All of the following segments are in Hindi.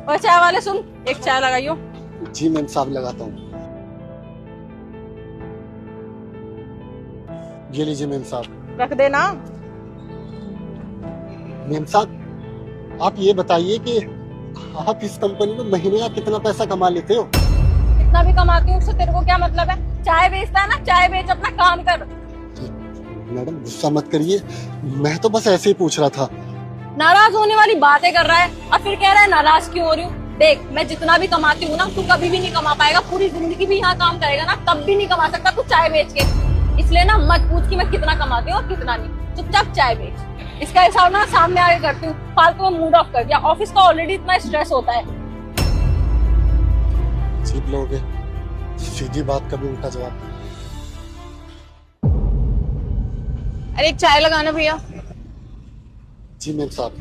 और चाय वाले सुन, एक चाय लगाइयो। जी मैम साहब लगाता हूँ। ये लीजिए मैम साहब। रख देना। मैम साहब आप ये बताइए कि आप इस कंपनी में महीने का कितना पैसा कमा लेते हो? कितना भी कमाती हूँ उससे तेरे को क्या मतलब है? चाय बेचता है ना, चाय बेच, अपना काम कर। मैडम गुस्सा मत करिए, मैं तो बस ऐसे ही पूछ रहा था। नाराज होने वाली बातें कर रहा है और फिर कह रहा है नाराज क्यों हो रही हूँ। देख, मैं जितना भी कमाती हूँ ना, तू कभी भी नहीं कमा पाएगा। पूरी जिंदगी भी यहाँ काम करेगा ना, तब भी नहीं कमा सकता तू चाय बेच के। इसलिए ना मत पूछ कि मैं कितना कमाती हूँ और कितना नहीं। चुपचाप चाय बेच। इसका हिसाब ना सामने आगे करती हूँ। फालतू में मूड ऑफ कर दिया। ऑफिस का ऑलरेडी इतना स्ट्रेस होता है। अजीब लोग हैं, सीधी बात कभी उल्टा जवाब। अरे एक चाय लगाना भैया। जी मैम साहब।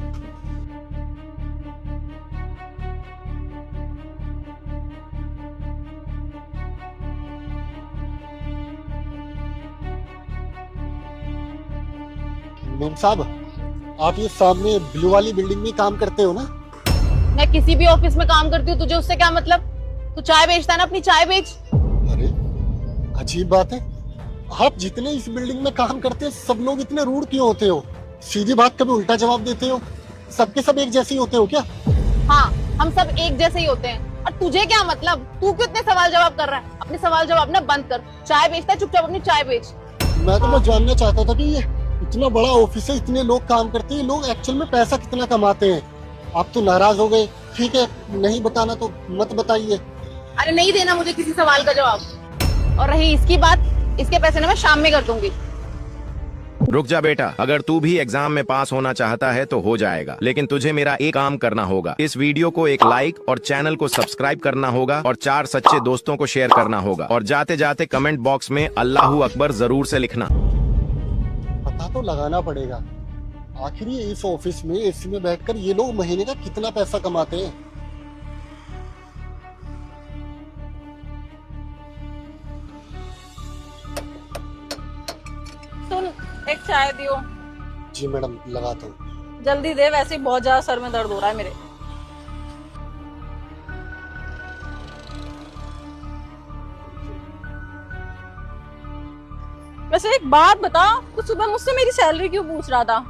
मैम साहब आप ये सामने ब्लू वाली बिल्डिंग में काम करते हो ना? मैं किसी भी ऑफिस में काम करती हूँ, तुझे उससे क्या मतलब? तू चाय बेचता है ना, अपनी चाय बेच। अरे अजीब बात है, आप जितने इस बिल्डिंग में काम करते हैं सब लोग इतने रूड क्यों होते हो? सीधी बात कभी उल्टा जवाब देते हो? सबके सब एक जैसे ही होते हो क्या? हाँ, हम सब एक जैसे ही होते हैं। और तुझे क्या मतलब? तू क्यों इतने सवाल जवाब कर रहा है? अपने सवाल जवाब ना बंद कर। चाय बेचता है, चुपचाप अपनी चाय बेच। मैं तो बस जानना चाहता था कि ये इतना बड़ा ऑफिस है, इतने लोग काम करते हैं, लोग एक्चुअल में पैसा कितना कमाते हैं। आप तो नाराज हो गए, ठीक है, नहीं बताना तो मत बताइए। अरे नहीं देना मुझे किसी सवाल का जवाब। और रही इसकी बात, इसके पैसे ना मैं शाम में कर दूंगी। रुक जा बेटा, अगर तू भी एग्जाम में पास होना चाहता है तो हो जाएगा, लेकिन तुझे मेरा एक काम करना होगा। इस वीडियो को एक लाइक और चैनल को सब्सक्राइब करना होगा और 4 सच्चे दोस्तों को शेयर करना होगा। और जाते जाते कमेंट बॉक्स में अल्लाहू अकबर जरूर से लिखना। पता तो लगाना पड़ेगा, आखिर ये इस ऑफिस में एसी में बैठकर ये लोग महीने का कितना पैसा कमाते हैं। सुन, एक चाय दियो। जी मैडम लगाता हूँ। जल्दी दे, वैसे ही बहुत ज्यादा सर में दर्द हो रहा है मेरे। वैसे एक बात बता, तू सुबह मुझसे मेरी सैलरी क्यों पूछ रहा था?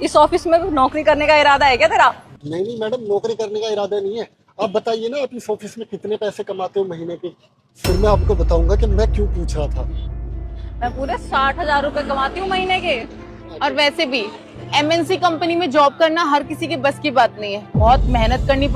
इस ऑफिस में नौकरी करने का इरादा है क्या तेरा? नहीं नहीं मैडम, नौकरी करने का इरादा नहीं है। आप बताइए ना, आप इस ऑफिस में कितने पैसे कमाते हो महीने के, फिर मैं आपको बताऊंगा कि मैं क्यों पूछ रहा था। मैं पूरे 60,000 रुपए कमाती हूँ महीने के। और वैसे भी एमएनसी कंपनी में जॉब करना हर किसी के बस की बात नहीं है, बहुत मेहनत करनी